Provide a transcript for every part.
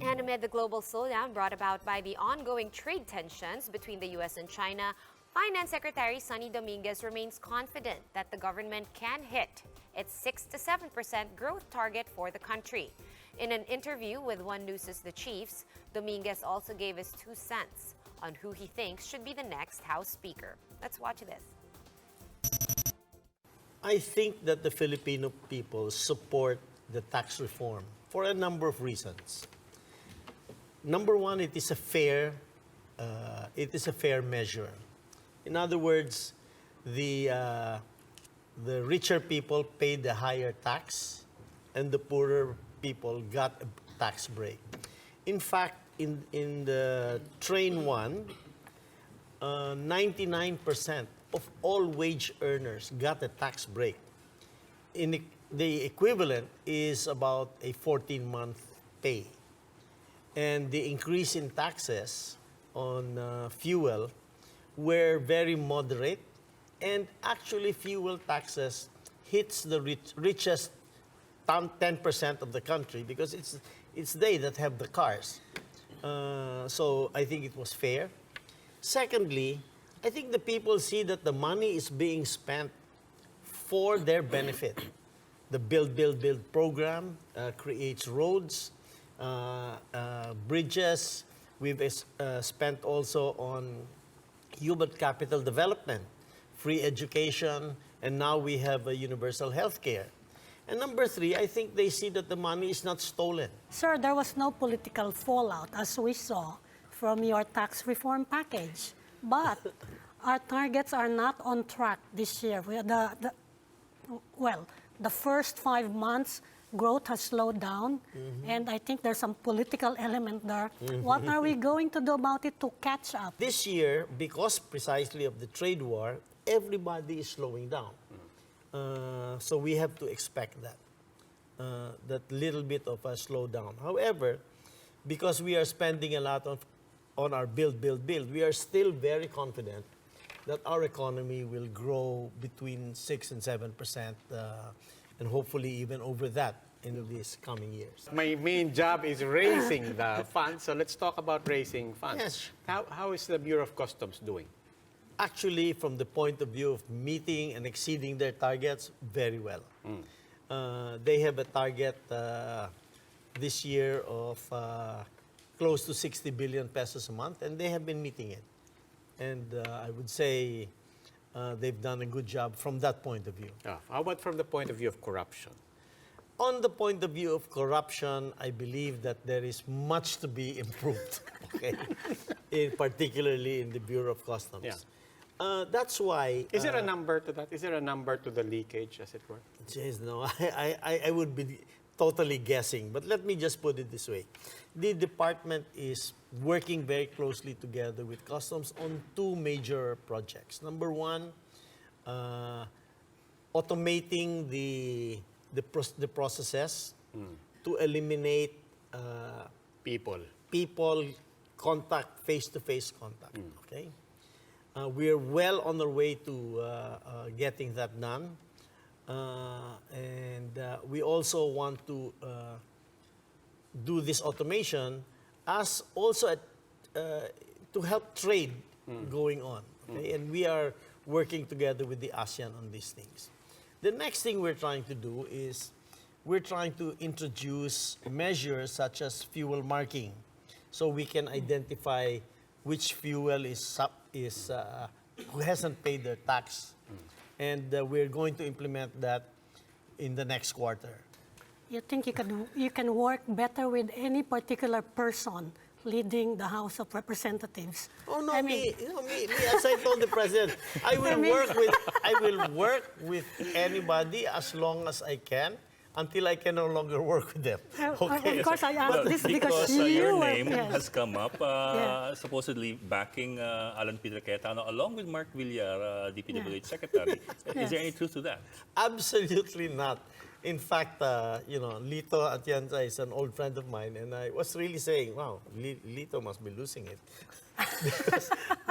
And amid the global slowdown brought about by the ongoing trade tensions between the U.S. and China, Finance Secretary Sonny Dominguez remains confident that the government can hit its 6 to 7% growth target for the country. In an interview with One News' The Chiefs, Dominguez also gave his 2 cents on who he thinks should be the next House Speaker. Let's watch this. I think that the Filipino people support the tax reform for a number of reasons. Number one, it is a fair measure. In other words, the richer people paid the higher tax, and the poorer people got a tax break. In fact, in the Train 1, 99% of all wage earners got a tax break. The equivalent is about a 14-month pay. And the increase in taxes on fuel were very moderate. And actually, fuel taxes hits the richest 10% of the country because it's they that have the cars. So I think it was fair. Secondly, I think the people see that the money is being spent for their benefit. The Build, Build, Build program creates roads, bridges. We've spent also on human capital development, free education, and now we have a universal health care. And number 3, I think they see that the money is not stolen. Sir, there was no political fallout, as we saw from your tax reform package. But our targets are not on track this year. The first 5 months, growth has slowed down, and I think there's some political element there. What are we going to do about it to catch up? This year, because precisely of the trade war, everybody is slowing down. So we have to expect that little bit of a slowdown. However, because we are spending a lot on our build, we are still very confident that our economy will grow between 6 and 7%, and hopefully even over that in these coming years. My main job is raising the funds, so let's talk about raising funds. Yes. How is the Bureau of Customs doing? Actually, from the point of view of meeting and exceeding their targets, very well. They have a target this year of close to 60 billion pesos a month, and they have been meeting it. And I would say they've done a good job from that point of view. How about from the point of view of corruption? On the point of view of corruption, I believe that there is much to be improved, okay? Particularly in the Bureau of Customs. Yeah. That's why... Is there a number to that? Is there a number to the leakage, as it were? Jeez, no, I would be totally guessing. But let me just put it this way. The department is working very closely together with Customs on 2 major projects. Number 1, automating the processes to eliminate people contact, face-to-face contact. Okay, we are well on our way to getting that done, and we also want to do this automation as also to help trade going on. Okay? And we are working together with the ASEAN on these things. The next thing we're trying to do is we're trying to introduce measures such as fuel marking, so we can identify which fuel who hasn't paid their tax, and we're going to implement that in the next quarter. You think you can work better with any particular person leading the House of Representatives? Oh no, me. As I told the president, I will work with anybody as long as I can, until I can no longer work with them. Okay. Of course, I asked this because your name has come up, supposedly backing Alan Peter Cayetano along with Mark Villar, DPWH Secretary. Is there any truth to that? Absolutely not. In fact, Lito Atienza is an old friend of mine, and I was really saying, wow, Lito must be losing it.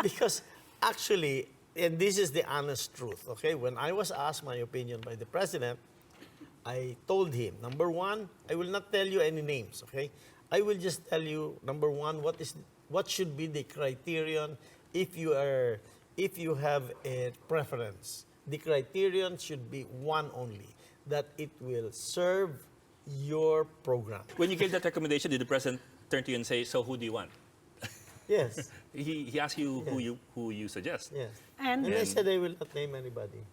because actually, and this is the honest truth, okay? When I was asked my opinion by the president, I told him, number 1, I will not tell you any names, okay? I will just tell you, number one, what should be the criterion if you have a preference. The criterion should be one only, that it will serve your program. When you gave that recommendation, did the president turn to you and say, "So who do you want?" Yes, He asked you who you suggest. yes. And And I said I will not name anybody.